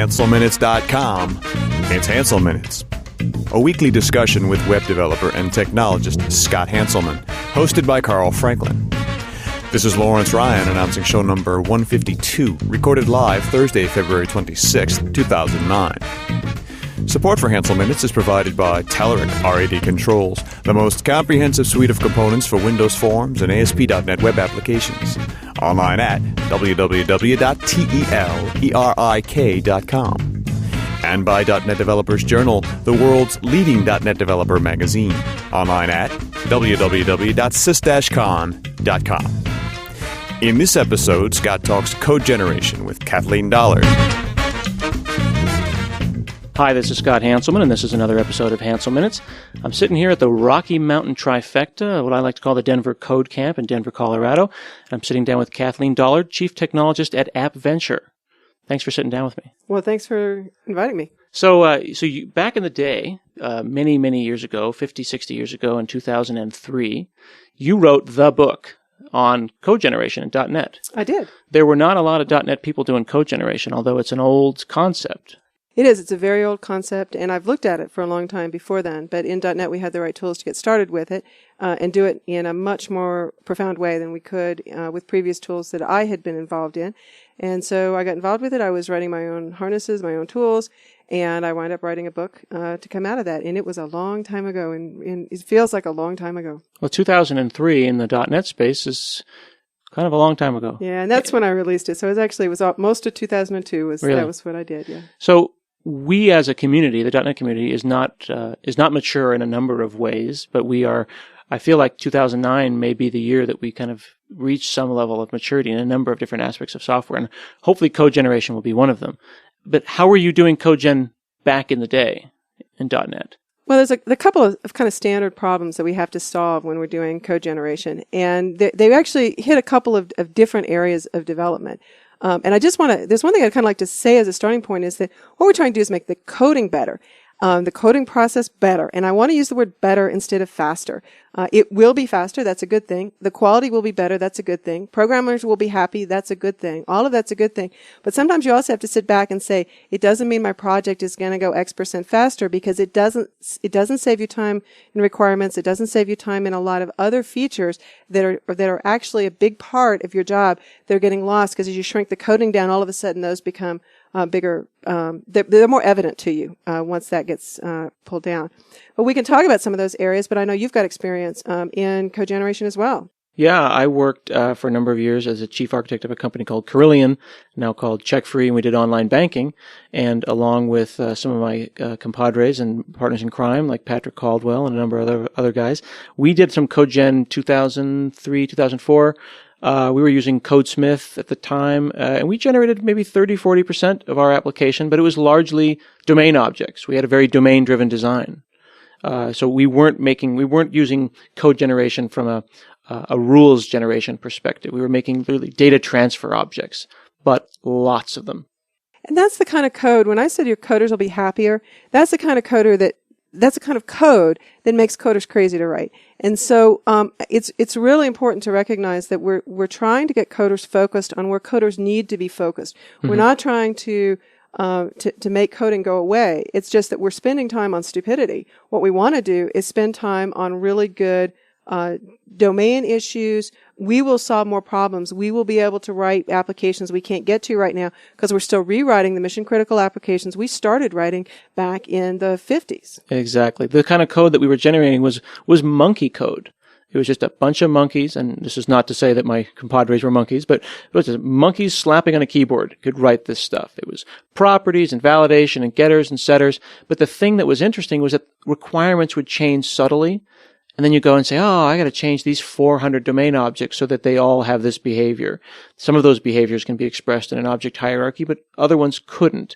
HanselMinutes.com. It's Hansel Minutes, a weekly discussion with web developer and technologist Scott Hanselman, hosted by Carl Franklin. This is Lawrence Ryan announcing show number 152, recorded live Thursday, February 26, 2009. Support for Hansel Minutes is provided by Telerik RAD Controls, the most comprehensive suite of components for Windows Forms and ASP.NET web applications. Online at www.telerik.com. And by .NET Developers Journal, the world's leading .NET developer magazine. Online at www.sys-con.com. In this episode, Scott talks code generation with Kathleen Dollard. Hi, this is Scott Hanselman, and this is another episode of Hansel Minutes. I'm sitting here at the Rocky Mountain Trifecta, what I like to call the Denver Code Camp in Denver, Colorado. And I'm sitting down with Kathleen Dollard, Chief Technologist at App Venture. Thanks for sitting down with me. Well, thanks for inviting me. So you, back in the day, many, many years ago, 50, 60 years ago, in 2003, you wrote the book on code generation in .NET. I did. There were not a lot of .NET people doing code generation, although it's an old concept. It is. It's a very old concept, and I've looked at it for a long time before then. But in .NET, we had the right tools to get started with it and do it in a much more profound way than we could with previous tools that I had been involved in. And so I got involved with it. I was writing my own harnesses, my own tools, and I wound up writing a book to come out of that. And it was a long time ago, and it feels like a long time ago. Well, 2003 in the .NET space is kind of a long time ago. Yeah, and that's when I released it. So it was most of 2002 really? That was what I did, yeah. So we as a community, the .NET community, is not mature in a number of ways, but we are. I feel like 2009 may be the year that we kind of reach some level of maturity in a number of different aspects of software, and hopefully code generation will be one of them. But how were you doing code gen back in the day in .NET? Well, there's a couple of kind of standard problems that we have to solve when we're doing code generation, and they actually hit a couple of different areas of development. And I just there's one thing I'd kind of like to say as a starting point is that what we're trying to do is make the coding better, the coding process better. And I want to use the word better instead of faster. It will be faster. That's a good thing. The quality will be better. That's a good thing. Programmers will be happy. That's a good thing. All of that's a good thing. But sometimes you also have to sit back and say, it doesn't mean my project is going to go X% faster because it doesn't save you time in requirements. It doesn't save you time in a lot of other features that are actually a big part of your job. They're getting lost because as you shrink the coding down, all of a sudden those become bigger. They're more evident to you once that gets pulled down. But we can talk about some of those areas, but I know you've got experience in code generation as well. Yeah, I worked for a number of years as a chief architect of a company called Carillion, now called CheckFree, and we did online banking. And along with some of my compadres and partners in crime, like Patrick Caldwell and a number of other guys, we did some code gen 2003, 2004. We were using CodeSmith at the time, and we generated maybe 30-40% of our application, but it was largely domain objects. We had a very domain-driven design. So we weren't using code generation from a rules generation perspective. We were making literally data transfer objects, but lots of them. And that's the kind of code, when I said your coders will be happier, that's the kind of code that makes coders crazy to write. And so it's really important to recognize that we're trying to get coders focused on where coders need to be focused. Mm-hmm. We're not trying to make coding go away. It's just that we're spending time on stupidity. What we want to do is spend time on really good domain issues. We will solve more problems. We will be able to write applications we can't get to right now because we're still rewriting the mission critical applications we started writing back in the 50s. Exactly. The kind of code that we were generating was monkey code. It was just a bunch of monkeys, and this is not to say that my compadres were monkeys, but it was just monkeys slapping on a keyboard could write this stuff. It was properties and validation and getters and setters. But the thing that was interesting was that requirements would change subtly. And then you go and say, oh, I got to change these 400 domain objects so that they all have this behavior. Some of those behaviors can be expressed in an object hierarchy, but other ones couldn't.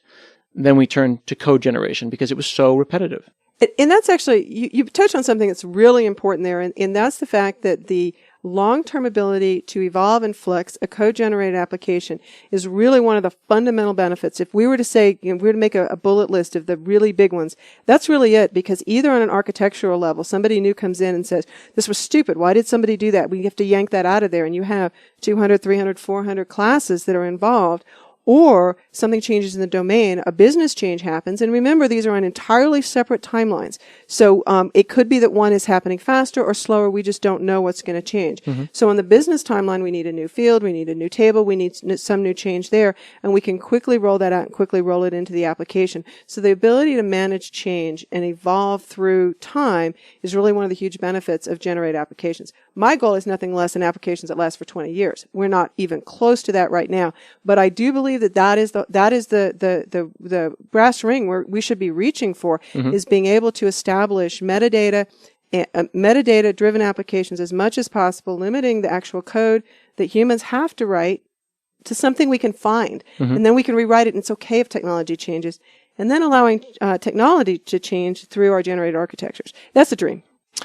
Then we turn to code generation because it was so repetitive. And that's actually, you touched on something that's really important there, and that's the fact that the long-term ability to evolve and flex a code-generated application is really one of the fundamental benefits. If we were to say, we were to make a bullet list of the really big ones, that's really it, because either on an architectural level, somebody new comes in and says, this was stupid, why did somebody do that? We have to yank that out of there, and you have 200, 300, 400 classes that are involved. or something changes in the domain, a business change happens. And remember, these are on entirely separate timelines. So it could be that one is happening faster or slower. We just don't know what's going to change. So on the business timeline, we need a new field, we need a new table, we need some new change there, and we can quickly roll that out and quickly roll it into the application. So the ability to manage change and evolve through time is really one of the huge benefits of generated applications. My goal is nothing less than applications that last for 20 years. We're not even close to that right now, but I do believe that is the brass ring where we should be reaching for, is being able to establish metadata-driven applications as much as possible, limiting the actual code that humans have to write to something we can find, and then we can rewrite it, and it's okay if technology changes, and then allowing technology to change through our generated architectures. That's the dream.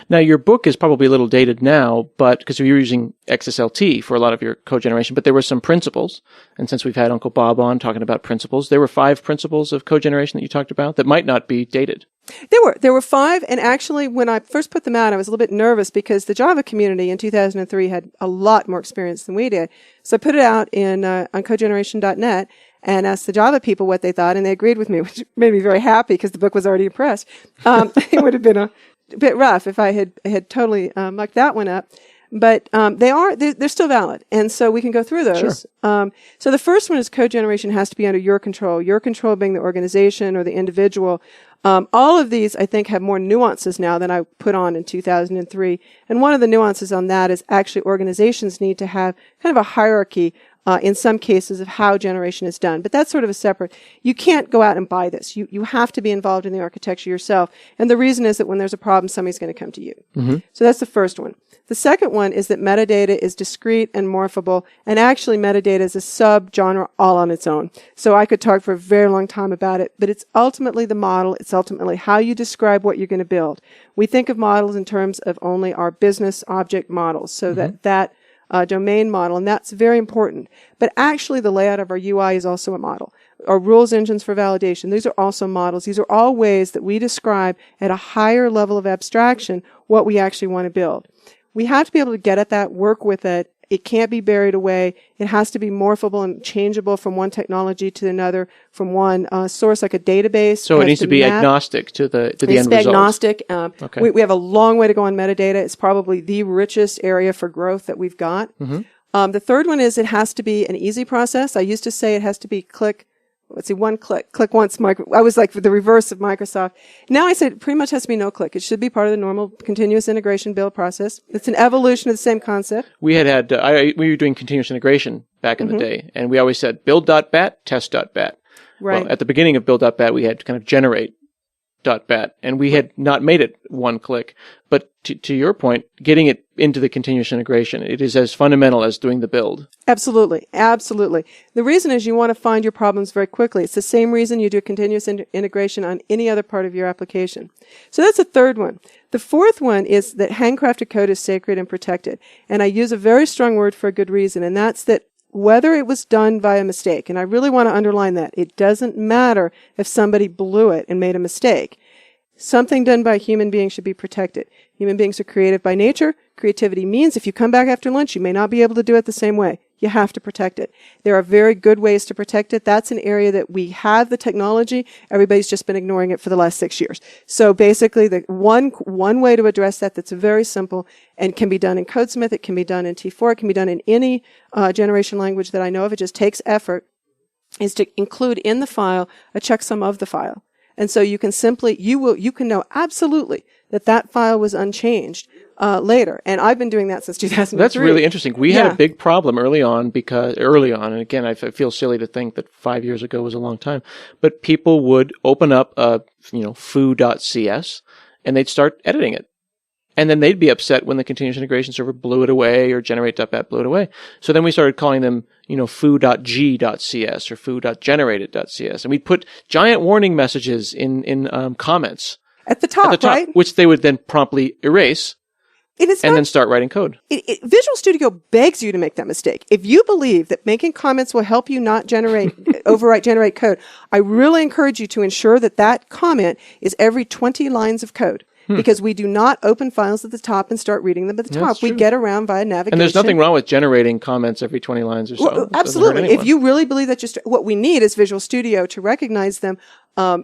Now, your book is probably a little dated now, but because you're using XSLT for a lot of your code generation, but there were some principles. And since we've had Uncle Bob on talking about principles, there were 5 principles of code generation that you talked about that might not be dated. There were 5, and actually, when I first put them out, I was a little bit nervous because the Java community in 2003 had a lot more experience than we did. So I put it out on codegeneration.net and asked the Java people what they thought, and they agreed with me, which made me very happy because the book was already pressed. It would have been a bit rough if I had totally mucked that one up. But they're still valid, and so we can go through those. Sure. So the first one is code generation has to be under your control being the organization or the individual. All of these, I think, have more nuances now than I put on in 2003. And one of the nuances on that is actually organizations need to have kind of a hierarchy in some cases of how generation is done. But that's sort of a separate, you can't go out and buy this. You have to be involved in the architecture yourself. And the reason is that when there's a problem, somebody's going to come to you. So that's the first one. The second one is that metadata is discrete and morphable, and actually metadata is a sub-genre all on its own. So I could talk for a very long time about it, but it's ultimately the model. It's ultimately how you describe what you're going to build. We think of models in terms of only our business object models, so that domain model, and that's very important. But actually, the layout of our UI is also a model. Our rules engines for validation, these are also models. These are all ways that we describe at a higher level of abstraction what we actually want to build. We have to be able to get at that, work with it. It can't be buried away. It has to be morphable and changeable from one technology to another, from one source like a database. So it needs to be agnostic to the end result. Agnostic. Okay. We have a long way to go on metadata. It's probably the richest area for growth that we've got. The third one is it has to be an easy process. I used to say it has to be one click once. I was like the reverse of Microsoft. Now I say it pretty much has to be no click. It should be part of the normal continuous integration build process. It's an evolution of the same concept. We we were doing continuous integration back in the day, and we always said build.bat, test.bat. Right. Well, at the beginning of build.bat, we had to kind of generate.bat, and we had not made it one click. But to your point, getting it into the continuous integration, it is as fundamental as doing the build. Absolutely. Absolutely. The reason is you want to find your problems very quickly. It's the same reason you do continuous integration on any other part of your application. So that's the third one. The fourth one is that handcrafted code is sacred and protected. And I use a very strong word for a good reason, and that's that whether it was done by a mistake, and I really want to underline that, it doesn't matter if somebody blew it and made a mistake. Something done by a human being should be protected. Human beings are creative by nature. Creativity means if you come back after lunch, you may not be able to do it the same way. You have to protect it. There are very good ways to protect it. That's an area that we have the technology. Everybody's just been ignoring it for the last 6 years. So basically, the one way to address that's very simple and can be done in CodeSmith. It can be done in T4. It can be done in any generation language that I know of. It just takes effort, is to include in the file a checksum of the file. And so you can you can know absolutely that file was unchanged later. And I've been doing that since 2003. That's really interesting. We had a big problem early on, and again, I feel silly to think that 5 years ago was a long time, but people would open up foo.cs and they'd start editing it. And then they'd be upset when the continuous integration server blew it away or generate.bat blew it away. So then we started calling them, foo.g.cs or foo.generated.cs. And we'd put giant warning messages in comments. At the top, right? Which they would then promptly erase and then start writing code. Visual Studio begs you to make that mistake. If you believe that making comments will help you not overwrite generate code, I really encourage you to ensure that comment is every 20 lines of code. because we do not open files at the top and start reading them at the top. We get around via navigation. And there's nothing wrong with generating comments every 20 lines or so. Well, absolutely. If you really believe that what we need is Visual Studio to recognize them.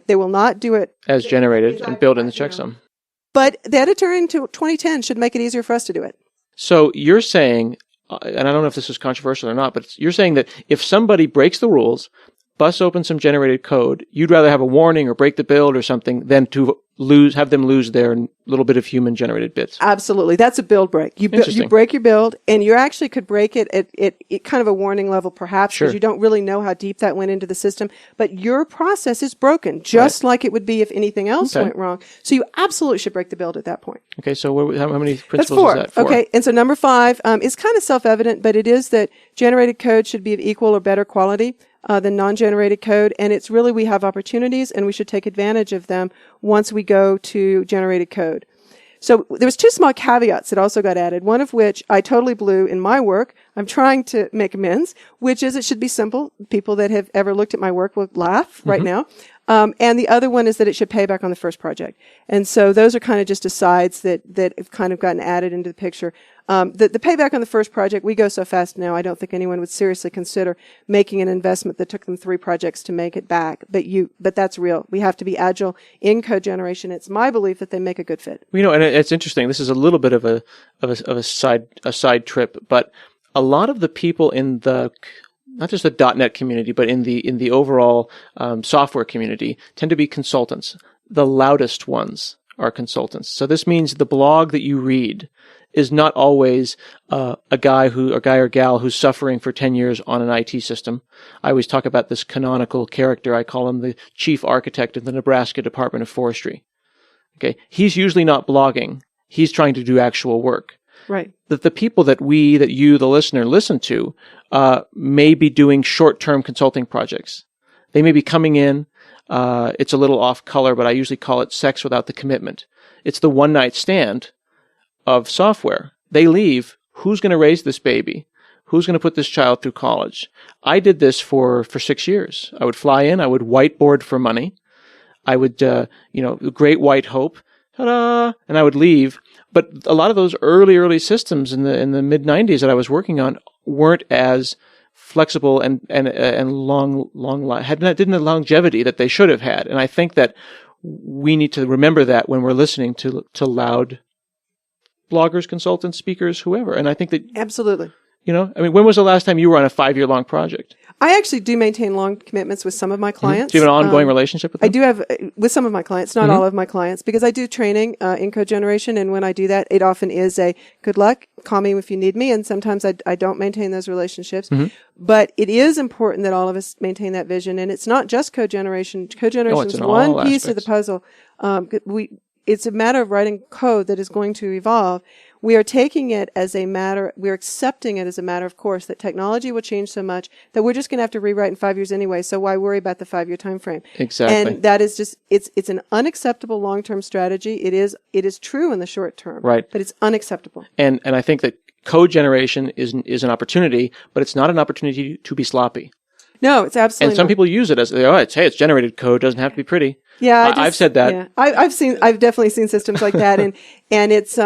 They will not do it as generated and build in the checksum. But the editor in 2010 should make it easier for us to do it. So you're saying, and I don't know if this is controversial or not, but you're saying that if somebody breaks the rules, busts open some generated code, you'd rather have a warning or break the build or something than to have them lose their little bit of human generated bits. Absolutely. That's a build break. You break your build, and you actually could break it at kind of a warning level perhaps, because you don't really know how deep that went into the system. But your process is broken, just like it would be if anything else went wrong. So you absolutely should break the build at that point. Okay, so how many principles That's 4. is that? 4. Okay, and so number 5 is kind of self-evident, but it is that generated code should be of equal or better quality than non-generated code. And it's really, we have opportunities and we should take advantage of them once we go to generated code. So there was 2 small caveats that also got added, one of which I totally blew in my work. I'm trying to make amends, which is it should be simple. People that have ever looked at my work will laugh right now. And the other one is that it should pay back on the first project. And so those are kind of just asides that have kind of gotten added into the picture. The payback on the first project, we go so fast now, I don't think anyone would seriously consider making an investment that took them 3 projects to make it back. But that's real. We have to be agile in code generation. It's my belief that they make a good fit. And it's interesting. This is a little bit of a side trip, but a lot of the people in not just the .NET community, but in the overall software community tend to be consultants. The loudest ones are consultants. So this means the blog that you read is not always a guy or gal who's suffering for 10 years on an IT system. I always talk about this canonical character. I call him the chief architect of the Nebraska Department of Forestry. Okay, he's usually not blogging. He's trying to do actual work. Right. That the people that you, the listener, listen to, may be doing short-term consulting projects. They may be coming in. It's a little off color, but I usually call it sex without the commitment. It's the one-night stand of software. They leave. Who's going to raise this baby? Who's going to put this child through college? I did this for 6 years. I would fly in. I would whiteboard for money. I would, great white hope. Ta-da! And I would leave. But a lot of those early systems in the mid 90s that I was working on weren't as flexible and long didn't have longevity that they should have had. And I think that we need to remember that when we're listening to loud bloggers, consultants, speakers, whoever. And I think that absolutely. When was the last time you were on a 5-year-long project? I actually do maintain long commitments with some of my clients. Do you have an ongoing relationship with them? I do have with some of my clients, not all of my clients, because I do training in code generation. And when I do that, it often is a good luck, call me if you need me. And sometimes I don't maintain those relationships. But it is important that all of us maintain that vision. And it's not just code generation. Code generation is one piece of the puzzle. It's a matter of writing code that is going to evolve. We are taking it as we're accepting it as a matter of course that technology will change so much that we're just going to have to rewrite in 5 years anyway. So why worry about the 5-year time frame? Exactly. And that is just, it's an unacceptable long-term strategy. It is true in the short term. Right. But it's unacceptable. And I think that code generation is an opportunity, but it's not an opportunity to be sloppy. No, it's absolutely And some people use it as, it's generated code, doesn't have to be pretty. Yeah. I've said that. Yeah. I've definitely seen systems like that. And it's,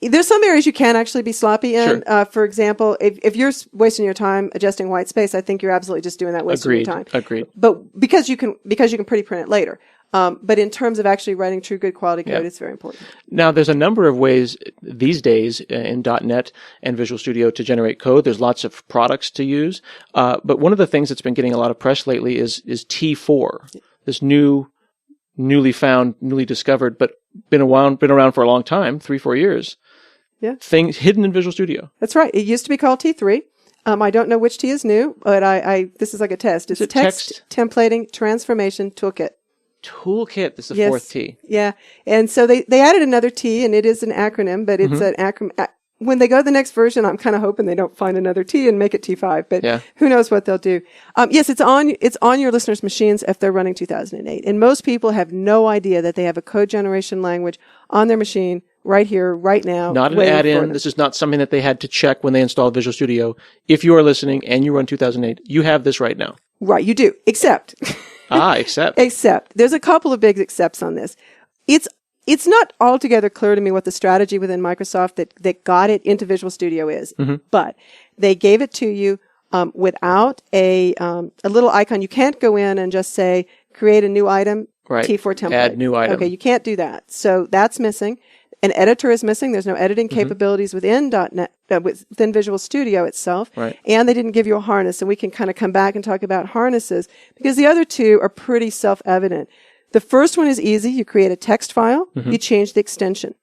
there's some areas you can actually be sloppy in. Sure. For example, if you're wasting your time adjusting white space, I think you're absolutely just doing that, wasting your time. Agreed. But because you can pretty print it later. But in terms of actually writing true good quality code, it's very important. Now, there's a number of ways these days in .NET and Visual Studio to generate code. There's lots of products to use. But one of the things that's been getting a lot of press lately is T4, this newly found, newly discovered, but been around for a long time, 3-4 years. Yeah. Things hidden in Visual Studio. That's right. It used to be called T3. I don't know which T is new, but this is like a test. It's text templating transformation toolkit. Toolkit. This is the 4th T. Yeah. And so they added another T, and it is an acronym, but it's an acronym. When they go to the next version, I'm kind of hoping they don't find another T and make it T5, but who knows what they'll do. Yes, it's on your listeners' machines if they're running 2008. And most people have no idea that they have a code generation language on their machine right here, right now. Not an add-in. This is not something that they had to check when they installed Visual Studio. If you are listening and you run 2008, you have this right now. Right, you do. Except. Except. Except. There's a couple of big excepts on this. it's not altogether clear to me what the strategy within Microsoft that got it into Visual Studio is, but they gave it to you without a little icon. You can't go in and just say, create a new item, T4 template. Add new item. Okay, you can't do that. So that's missing. An editor is missing. There's no editing capabilities within .NET, within Visual Studio itself. Right. And they didn't give you a harness. And we can kind of come back and talk about harnesses because the other two are pretty self-evident. The first one is easy. You create a text file. You change the extension.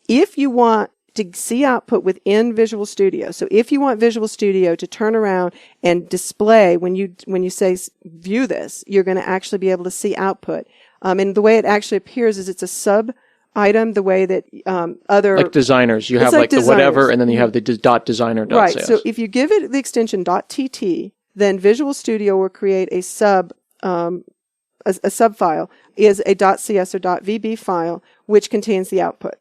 If you want to see output within Visual Studio, so if you want Visual Studio to turn around and display when you say view this, you're going to actually be able to see output. And the way it actually appears is it's a sub item, the way that other like designers, you have like the whatever, and then you have the .designer. Right. So if you give it the extension .tt, then Visual Studio will create a sub file is a .cs or .vb file which contains the output.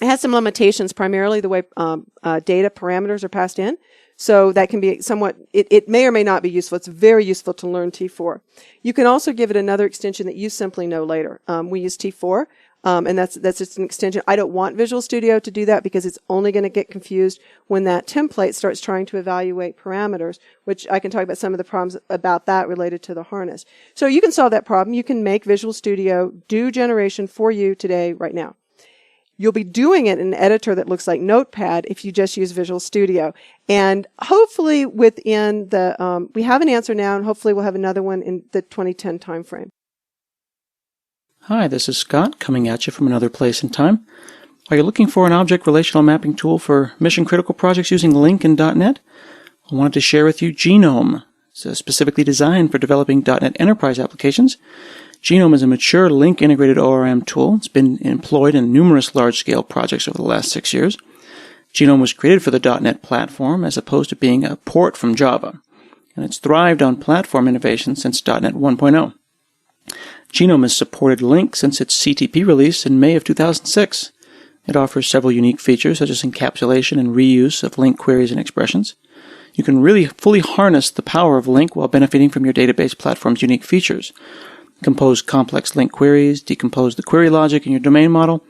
It has some limitations, primarily the way data parameters are passed in. So that can be somewhat, it may or may not be useful. It's very useful to learn T4. You can also give it another extension that you simply know later. We use T4, and that's just an extension. I don't want Visual Studio to do that because it's only going to get confused when that template starts trying to evaluate parameters, which I can talk about some of the problems about that related to the harness. So you can solve that problem. You can make Visual Studio do generation for you today, right now. You'll be doing it in an editor that looks like Notepad if you just use Visual Studio. And hopefully within the, we have an answer now, and hopefully we'll have another one in the 2010 timeframe. Hi, this is Scott coming at you from another place and time. Are you looking for an object relational mapping tool for mission-critical projects using LINQ and .NET? I wanted to share with you Genome. It's specifically designed for developing .NET Enterprise applications. Genome is a mature LINQ-integrated ORM tool. It's been employed in numerous large-scale projects over the last 6 years. Genome was created for the .NET platform as opposed to being a port from Java, and it's thrived on platform innovation since .NET 1.0. Genome has supported LINQ since its CTP release in May of 2006. It offers several unique features such as encapsulation and reuse of LINQ queries and expressions. You can really fully harness the power of LINQ while benefiting from your database platform's unique features. Compose complex LINQ queries, decompose the query logic in your domain model.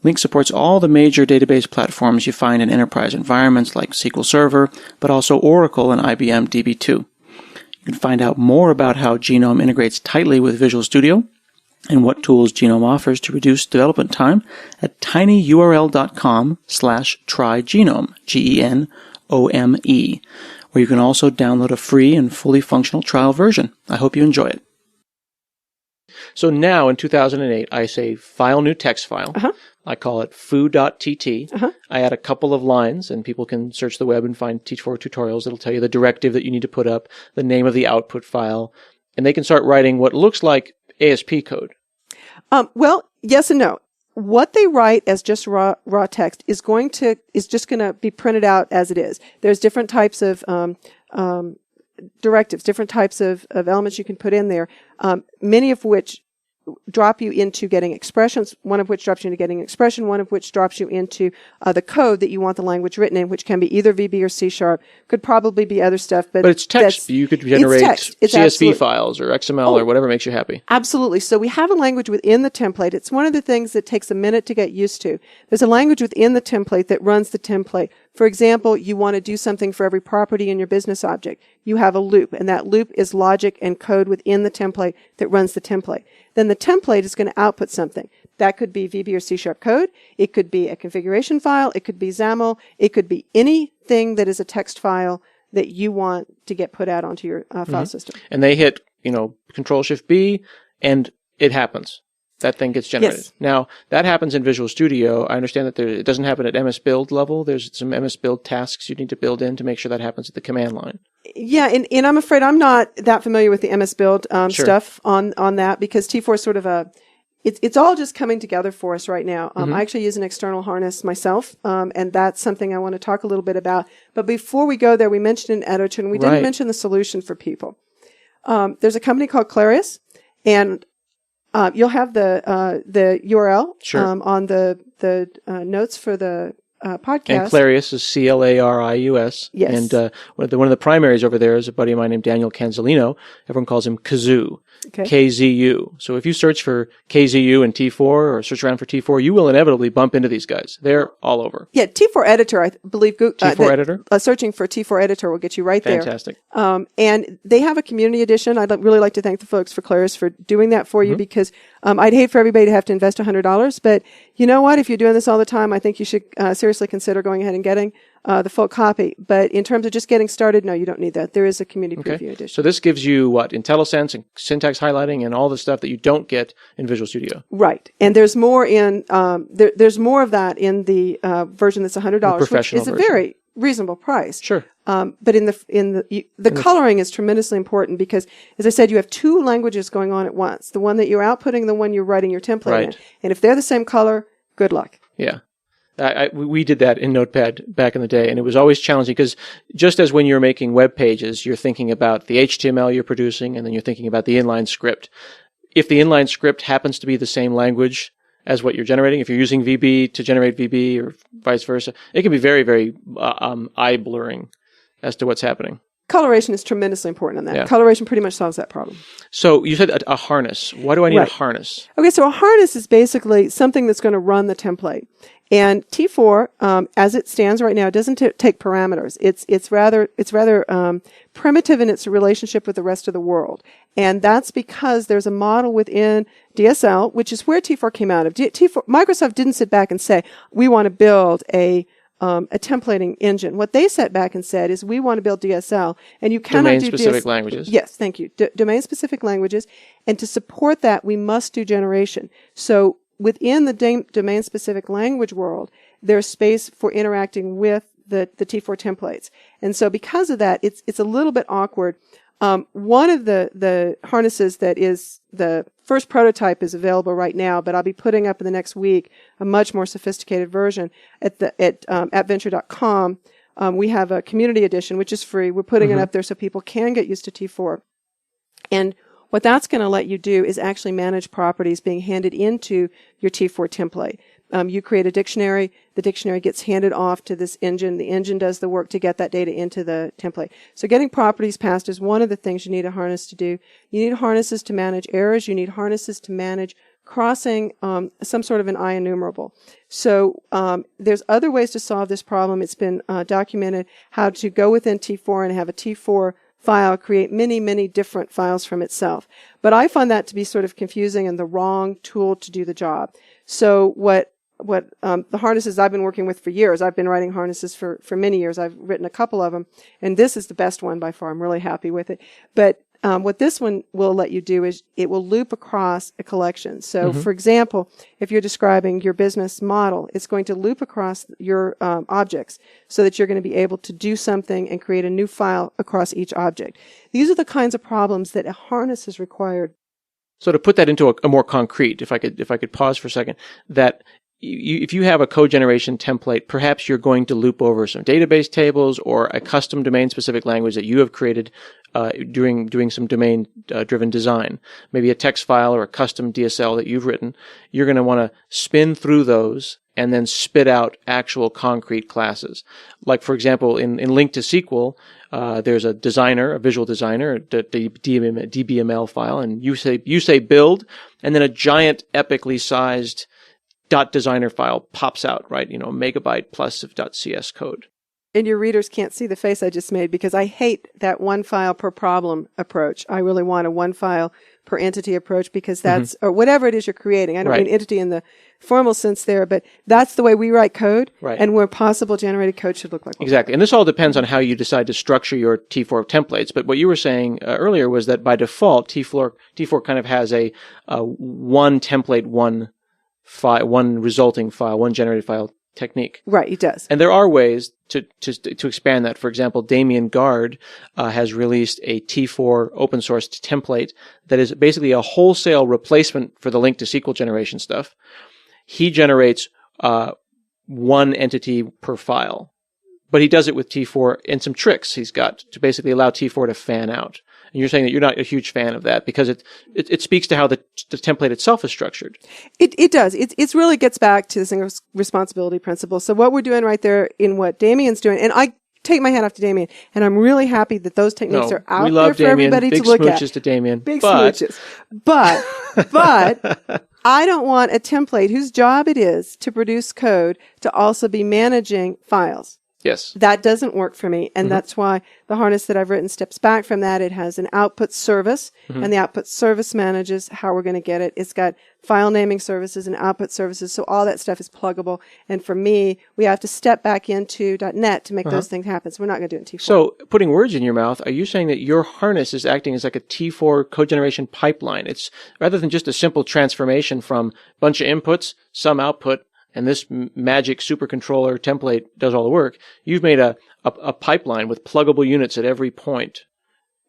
LINQ supports all the major database platforms you find in enterprise environments like SQL Server, but also Oracle and IBM DB2. You can find out more about how Genome integrates tightly with Visual Studio and what tools Genome offers to reduce development time at tinyurl.com/trygenome, GENOME, where you can also download a free and fully functional trial version. I hope you enjoy it. So now in 2008, I say file new text file. I call it foo.tt. I add a couple of lines, and people can search the web and find T4 tutorials. It'll tell you the directive that you need to put up, the name of the output file, and they can start writing what looks like ASP code. Well, yes and no. What they write as just raw text is just going to be printed out as it is. There's different types of directives, different types of elements you can put in there, many of which drop you into getting expressions, one of which drops you into getting expression, one of which drops you into the code that you want the language written in, which can be either VB or C#, could probably be other stuff. But it's text. You could generate CSV files or XML or whatever makes you happy. Absolutely. So we have a language within the template. It's one of the things that takes a minute to get used to. There's a language within the template that runs the template. For example, you want to do something for every property in your business object. You have a loop, and that loop is logic and code within the template that runs the template. Then the template is going to output something. That could be VB or C# code. It could be a configuration file. It could be XAML. It could be anything that is a text file that you want to get put out onto your file system. And they hit, Control-Shift-B, and it happens. That thing gets generated. Yes. Now, that happens in Visual Studio. I understand that it doesn't happen at MS Build level. There's some MS Build tasks you need to build in to make sure that happens at the command line. Yeah, and I'm afraid I'm not that familiar with the MS Build stuff on that, because T4 is sort of it's all just coming together for us right now. I actually use an external harness myself, and that's something I want to talk a little bit about. But before we go there, we mentioned an editor, and we didn't mention the solution for people. There's a company called Clarius, and you'll have the URL on the notes for the podcast. And Clarius is Clarius. Yes. And one of the primaries over there is a buddy of mine named Daniel Canzolino. Everyone calls him Kazoo. Okay. KZU. So if you search for KZU and T4 or search around for T4, you will inevitably bump into these guys. They're all over. Yeah, T4 editor, I believe. T4 editor? Searching for T4 editor will get you right Fantastic. there. And they have a community edition. I'd really like to thank the folks for Claris for doing that for you because I'd hate for everybody to have to invest $100. But you know what? If you're doing this all the time, I think you should seriously consider going ahead and getting the full copy. But in terms of just getting started, no, you don't need that. There is a community preview edition. So this gives you what? IntelliSense and syntax highlighting and all the stuff that you don't get in Visual Studio. Right. And there's more in, there's more of that in the version that's $100, which is a very reasonable price. Sure. But in the coloring is tremendously important because, as I said, you have two languages going on at once. The one that you're outputting and the one you're writing your template in. And if they're the same color, good luck. Yeah. We did that in Notepad back in the day, and it was always challenging because just as when you're making web pages, you're thinking about the HTML you're producing, and then you're thinking about the inline script. If the inline script happens to be the same language as what you're generating, if you're using VB to generate VB or vice versa, it can be very, very eye blurring as to what's happening. Coloration is tremendously important on that. Yeah. Coloration pretty much solves that problem. So you said a harness. Why do I need a harness? Okay, so a harness is basically something that's going to run the template. And T4, as it stands right now, doesn't take parameters. It's rather primitive in its relationship with the rest of the world. And that's because there's a model within DSL, which is where T4 came out of. Microsoft didn't sit back and say, we want to build a templating engine. What they sat back and said is, we want to build DSL, and you cannot do domain-specific languages. Yes, thank you. Domain-specific languages, and to support that, we must do generation. So within the domain-specific language world, there's space for interacting with the T4 templates, and so because of that, it's a little bit awkward. One of the harnesses that is the first prototype is available right now, but I'll be putting up in the next week a much more sophisticated version at venture.com. We have a community edition, which is free. We're putting it up there so people can get used to T4. And what that's going to let you do is actually manage properties being handed into your T4 template. You create a dictionary. The dictionary gets handed off to this engine. The engine does the work to get that data into the template. So getting properties passed is one of the things you need a harness to do. You need harnesses to manage errors. You need harnesses to manage crossing some sort of an IEnumerable. So there's other ways to solve this problem. It's been documented how to go within T4 and have a T4 file create many, many different files from itself. But I find that to be sort of confusing and the wrong tool to do the job. So what the harnesses I've been working with for years, I've been writing harnesses for many years. I've written a couple of them, and this is the best one by far. I'm really happy with it. But what this one will let you do is it will loop across a collection. So, for example, if you're describing your business model, it's going to loop across your objects so that you're going to be able to do something and create a new file across each object. These are the kinds of problems that a harness is required. So to put that into a more concrete, if I could pause for a second, that if you have a code generation template, perhaps you're going to loop over some database tables or a custom domain-specific language that you have created doing some domain-driven design, maybe a text file or a custom DSL that you've written. You're going to want to spin through those and then spit out actual concrete classes. Like, for example, in Link to SQL, there's a designer, a visual designer, the DBML file, and you say build, and then a giant epically sized .designer file pops out, right? Megabyte plus of .cs code. And your readers can't see the face I just made because I hate that one file per problem approach. I really want a one file per entity approach because that's, or whatever it is you're creating. I don't mean entity in the formal sense there, but that's the way we write code and where possible generated code should look like. Exactly. And this all depends on how you decide to structure your T4 templates. But what you were saying earlier was that by default, T4 kind of has a one template, one resulting file, one generated file technique. Right, it does. And there are ways to expand that. For example, Damien Gard has released a T4 open source template that is basically a wholesale replacement for the Link to SQL generation stuff. He generates one entity per file, but he does it with T4 and some tricks he's got to basically allow T4 to fan out. And you're saying that you're not a huge fan of that because it speaks to how the template itself is structured. It does. It really gets back to the single responsibility principle. So what we're doing right there in what Damien's doing, and take my hat off to Damien. And I'm really happy that those techniques are out we love there for Damien. everybody Big to look at. smooches to Damien. Big smooches. But I don't want a template whose job it is to produce code to also be managing files. Yes. That doesn't work for me. And that's why the harness that I've written steps back from that. It has an output service, and the output service manages how we're going to get it. It's got file naming services and output services. So all that stuff is pluggable. And for me, we have to step back into .NET to make those things happen. So we're not going to do it in T4. So putting words in your mouth, are you saying that your harness is acting as like a T4 code generation pipeline? It's rather than just a simple transformation from a bunch of inputs, some output, and this magic supercontroller template does all the work. You've made a pipeline with pluggable units at every point.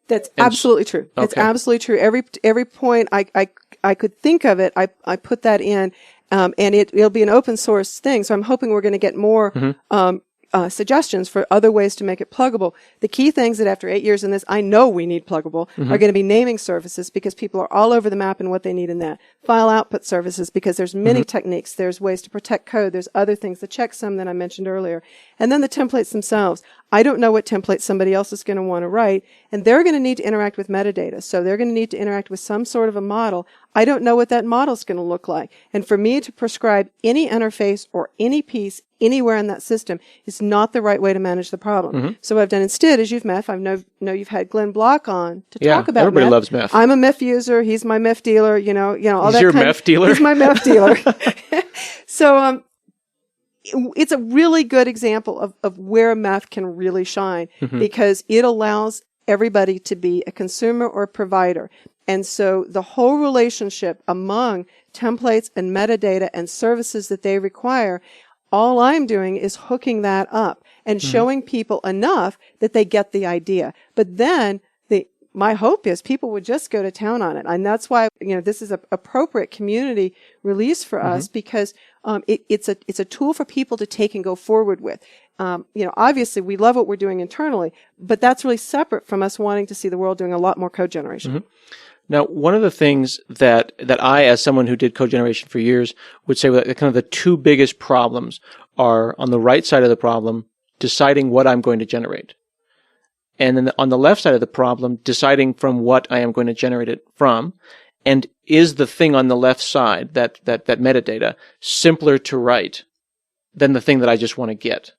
That's absolutely true. Okay. It's absolutely true. Every point I could think of it, I put that in, and it'll be an open source thing. So I'm hoping we're going to get more suggestions for other ways to make it pluggable. The key things that after 8 years in this, I know we need pluggable are going to be naming services, because people are all over the map in what they need in that. File output services, because there's many techniques. There's ways to protect code. There's other things, the checksum that I mentioned earlier. And then the templates themselves. I don't know what template somebody else is going to want to write, and they're going to need to interact with metadata. So they're going to need to interact with some sort of a model. I don't know what that model is going to look like. And for me to prescribe any interface or any piece anywhere in that system is not the right way to manage the problem. So what I've done instead is I know you've had Glenn Block on to talk about everybody MEF. loves MEF. I'm a MEF user. He's my MEF dealer. You know, all He's that your kind MEF dealer? He's my MEF dealer. So, it's a really good example of where MEF can really shine, because it allows everybody to be a consumer or a provider. And so the whole relationship among templates and metadata and services that they require, all I'm doing is hooking that up and showing people enough that they get the idea. But then my hope is people would just go to town on it. And that's why, this is an appropriate community release for us, because it's a tool for people to take and go forward with. Obviously we love what we're doing internally, but that's really separate from us wanting to see the world doing a lot more code generation. Now, one of the things that I, as someone who did code generation for years, would say that kind of the two biggest problems are, on the right side of the problem, deciding what I'm going to generate. And then on the left side of the problem, deciding from what I am going to generate it from. And is the thing on the left side, that metadata, simpler to write than the thing that I just want to get?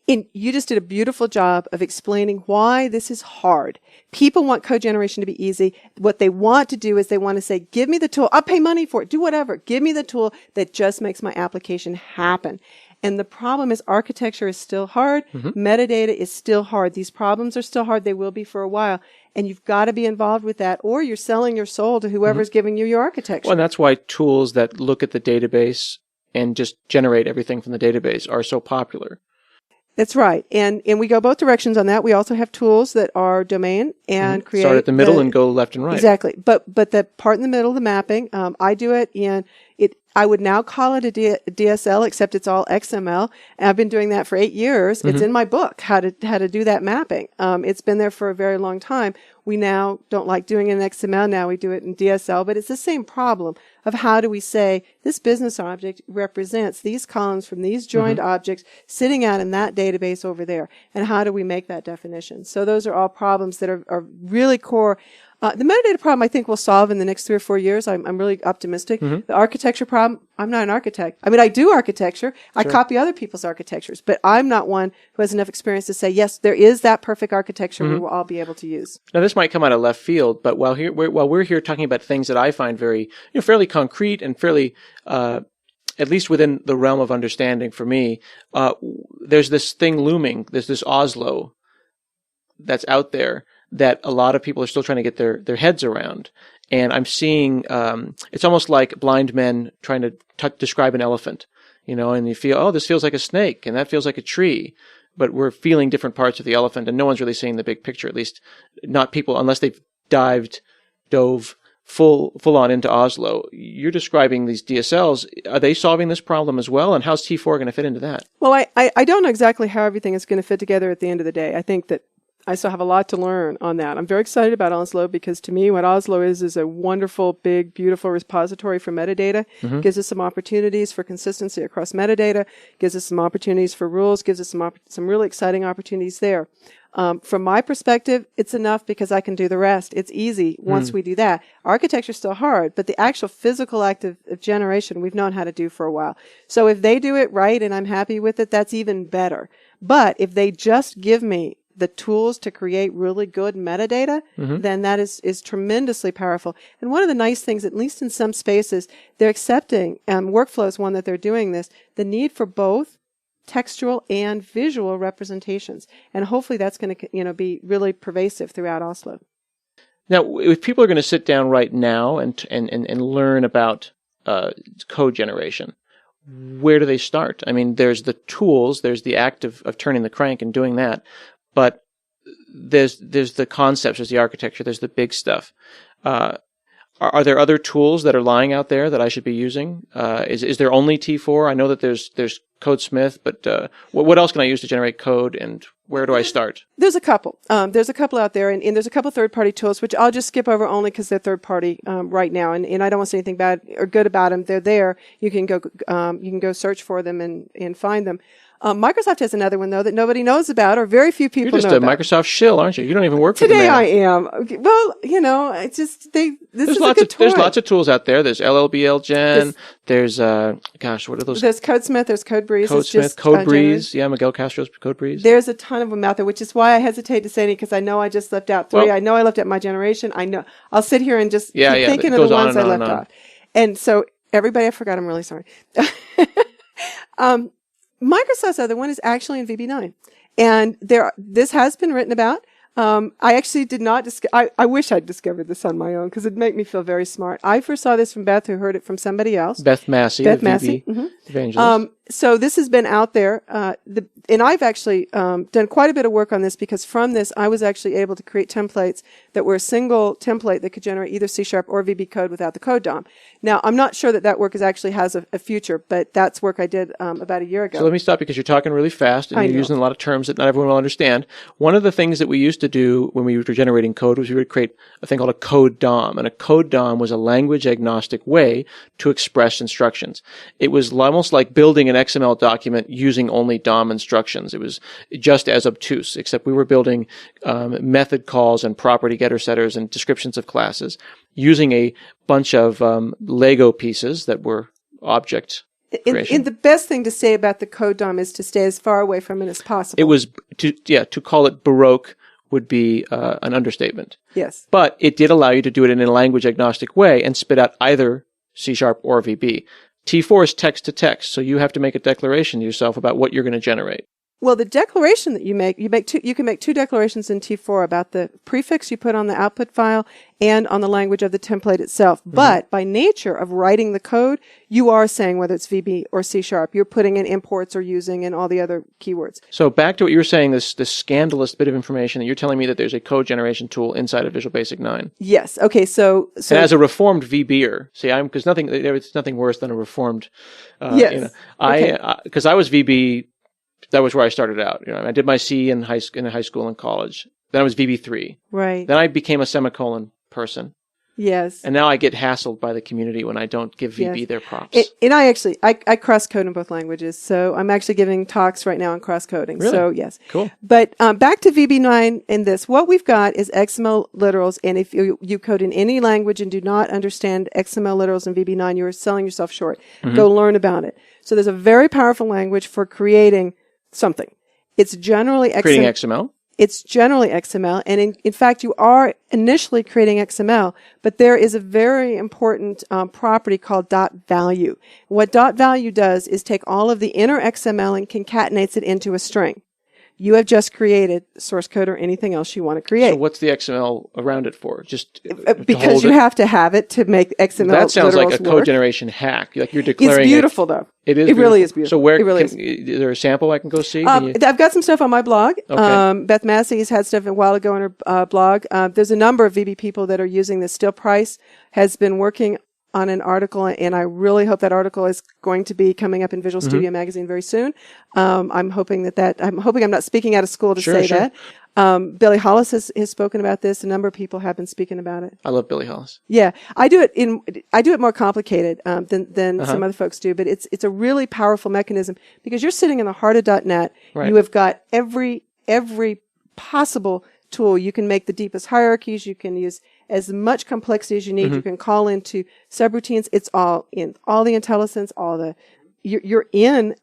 And you just did a beautiful job of explaining why this is hard. People want code generation to be easy. What they want to do is they want to say, give me the tool. I'll pay money for it. Do whatever. Give me the tool that just makes my application happen. And the problem is architecture is still hard. Metadata is still hard. These problems are still hard. They will be for a while. And you've got to be involved with that, or you're selling your soul to whoever's giving you your architecture. Well, and that's why tools that look at the database and just generate everything from the database are so popular. That's right. And we go both directions on that. We also have tools that are domain and create. Start at the middle and go left and right. Exactly. But the part in the middle, the mapping, I do it in it. I would now call it a DSL, except it's all XML. And I've been doing that for 8 years. It's in my book, how to do that mapping. It's been there for a very long time. We now don't like doing it in XML. Now we do it in DSL, but it's the same problem of how do we say this business object represents these columns from these joined objects sitting out in that database over there. And how do we make that definition? So those are all problems that are really core. The metadata problem I think we'll solve in the next 3 or 4 years. I'm really optimistic. The architecture problem, I'm not an architect. I mean, I do architecture. I copy other people's architectures, but I'm not one who has enough experience to say, yes, there is that perfect architecture we will all be able to use. Now, this might come out of left field, but while we're here talking about things that I find very, fairly concrete and fairly, at least within the realm of understanding for me, there's this thing looming. There's this Oslo that's out there that a lot of people are still trying to get their heads around. And I'm seeing, it's almost like blind men trying to describe an elephant, and you feel, oh, this feels like a snake and that feels like a tree, but we're feeling different parts of the elephant and no one's really seeing the big picture, at least not people, unless they've dove full on into Oslo. You're describing these DSLs. Are they solving this problem as well? And how's T4 going to fit into that? Well, I don't know exactly how everything is going to fit together at the end of the day. I think that I still have a lot to learn on that. I'm very excited about Oslo because to me what Oslo is a wonderful, big, beautiful repository for metadata. Gives us some opportunities for consistency across metadata, gives us some opportunities for rules, gives us some really exciting opportunities there. From my perspective, it's enough because I can do the rest. It's easy once we do that. Architecture's still hard, but the actual physical act of generation we've known how to do for a while. So if they do it right and I'm happy with it, that's even better. But if they just give me the tools to create really good metadata, then that is tremendously powerful. And one of the nice things, at least in some spaces, they're accepting, workflow is one that they're doing this, the need for both textual and visual representations. And hopefully that's going to, be really pervasive throughout Oslo. Now, if people are going to sit down right now and learn about code generation, where do they start? I mean, there's the tools, there's the act of turning the crank and doing that, but there's the concepts, there's the architecture, there's the big stuff. Are there other tools that are lying out there that I should be using? Is there only T4? I know that there's CodeSmith, but what else can I use to generate code, and where do I start? There's a couple. There's a couple out there, and there's a couple third-party tools, which I'll just skip over only because they're third-party right now, and I don't want to say anything bad or good about them. They're there. You can go search for them and find them. Microsoft has another one though that nobody knows about, or very few people know about. You're just a Microsoft shill, aren't you? You don't even work for them. Today I am. Okay, well, it's just this is a good toy. There's lots of tools out there. There's LLBL Gen. There's what are those? There's CodeSmith. There's CodeBreeze. CodeSmith, CodeBreeze. Yeah, Miguel Castro's CodeBreeze. There's a ton of them out there, which is why I hesitate to say any because I know I just left out 3. Well, I know I left out my generation. I know I'll sit here and just keep thinking of the ones I left off. And so everybody, I forgot. I'm really sorry. Microsoft's other one is actually in VB9. And this has been written about. I actually did not I wish I'd discovered this on my own because it'd make me feel very smart. I first saw this from Beth, who heard it from somebody else. Beth Massey. Evangelist. So this has been out there. And I've actually done quite a bit of work on this because from this, I was actually able to create templates that were a single template that could generate either C# or VB code without the code DOM. Now, I'm not sure that work actually has a future, but that's work I did about a year ago. So let me stop because you're talking really fast and you're using a lot of terms that not everyone will understand. One of the things that we used to do when we were generating code was we would create a thing called a code DOM. And a code DOM was a language agnostic way to express instructions. It was almost like building an XML document using only DOM instructions. It was just as obtuse, except we were building method calls and property getter setters and descriptions of classes using a bunch of Lego pieces that were object creation. And the best thing to say about the code DOM is to stay as far away from it as possible. It was to call it Baroque would be an understatement. Yes. But it did allow you to do it in a language agnostic way and spit out either C# or VB. T4 is text to text, so you have to make a declaration to yourself about what you're going to generate. Well, the declaration that you can make 2 declarations in T4 about the prefix you put on the output file and on the language of the template itself. Mm-hmm. But by nature of writing the code, you are saying whether it's VB or C#. You're putting in imports or using and all the other keywords. So back to what you were saying, this scandalous bit of information that you're telling me that there's a code generation tool inside of Visual Basic 9. Yes. Okay. So and as a reformed VBer, because there's nothing worse than a reformed. Yes. Because I was VB. That was where I started out. I did my C in high school and college. Then I was VB3. Right. Then I became a semicolon person. Yes. And now I get hassled by the community when I don't give VB their props. And I cross-code in both languages. So I'm actually giving talks right now on cross-coding. Really? So yes. Cool. But back to VB9 in this. What we've got is XML literals. And if you code in any language and do not understand XML literals in VB9, you're selling yourself short. Mm-hmm. Go learn about it. So there's a very powerful language for creating something. It's generally creating XML. It's generally XML. And in fact, you are initially creating XML, but there is a very important property called .value. What .value does is take all of the inner XML and concatenates it into a string. You have just created source code or anything else you want to create. So what's the XML around it for? Just because you have to have it to make XML. That sounds like a code work. generation hack. Like you're declaring. It's beautiful though. It is. It really is beautiful. So where really is there a sample I can go see? I've got some stuff on my blog. Okay. Beth Massey's had stuff a while ago on her blog. There's a number of VB people that are using this. Still Price has been working an article, and I really hope that article is going to be coming up in Visual Studio Magazine very soon. I'm hoping I'm not speaking out of school to say that. Billy Hollis has spoken about this. A number of people have been speaking about it. I love Billy Hollis. Yeah, I do it more complicated than some other folks do, but it's a really powerful mechanism because you're sitting in the heart of .NET. Right. You have got every possible tool. You can make the deepest hierarchies. You can use as much complexity as you need. You can call into subroutines. It's all in all the IntelliSense, you're in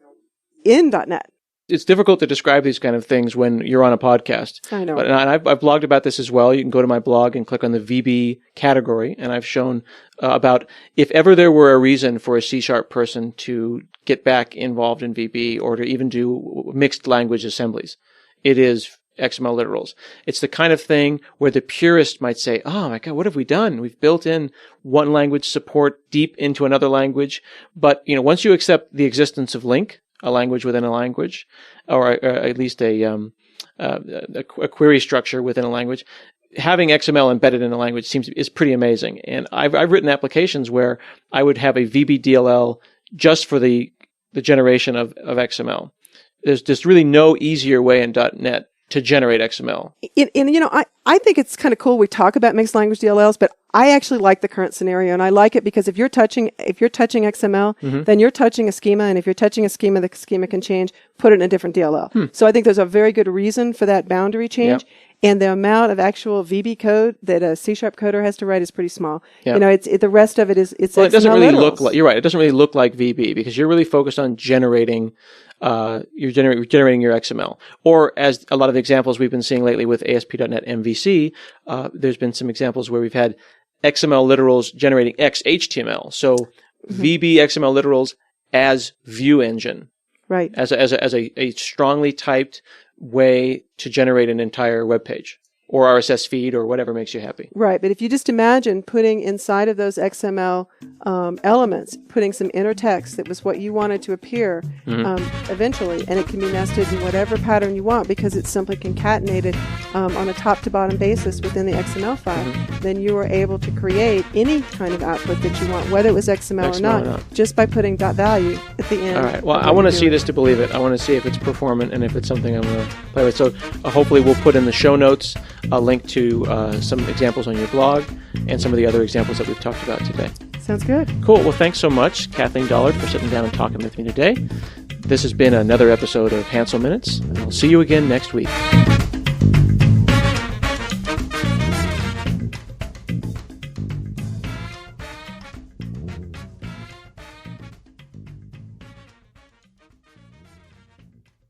.NET. It's difficult to describe these kind of things when you're on a podcast. I know. And I've blogged about this as well. You can go to my blog and click on the VB category, and I've shown about if ever there were a reason for a C# person to get back involved in VB or to even do mixed language assemblies, it is XML literals. It's the kind of thing where the purist might say, oh my God, what have we done? We've built in one language support deep into another language. But, once you accept the existence of LINQ, a language within a language, or at least a query structure within a language, having XML embedded in a language is pretty amazing. And I've written applications where I would have a VB DLL just for the generation of XML. There's just really no easier way in .NET to generate XML. I think it's kind of cool we talk about mixed language DLLs, but I actually like the current scenario, and I like it because if you're touching XML, then you're touching a schema, and if you're touching a schema, the schema can change, put it in a different DLL. So I think there's a very good reason for that boundary change. Yep. And the amount of actual VB code that a C# coder has to write is pretty small. Yep. The rest of it is well, it doesn't really look like, you're right, it doesn't really look like VB because you're really focused on generating generating your XML. Or as a lot of examples we've been seeing lately with ASP.NET MVC, there's been some examples where we've had XML literals generating XHTML. So VB XML literals as view engine. Right. As a strongly typed way to generate an entire web page or RSS feed or whatever makes you happy. Right. But if you just imagine putting inside of those XML elements, putting some inner text that was what you wanted to appear eventually, and it can be nested in whatever pattern you want because it's simply concatenated on a top to bottom basis within the XML file, then you are able to create any kind of output that you want, whether it was XML or not, just by putting .value at the end. All right. Well, I want to see this to believe it. I want to see if it's performant and if it's something I'm going to play with. So hopefully we'll put in the show notes a link to some examples on your blog and some of the other examples that we've talked about today. Sounds good. Cool. Well, thanks so much, Kathleen Dollard, for sitting down and talking with me today. This has been another episode of Hansel Minutes, and I'll see you again next week.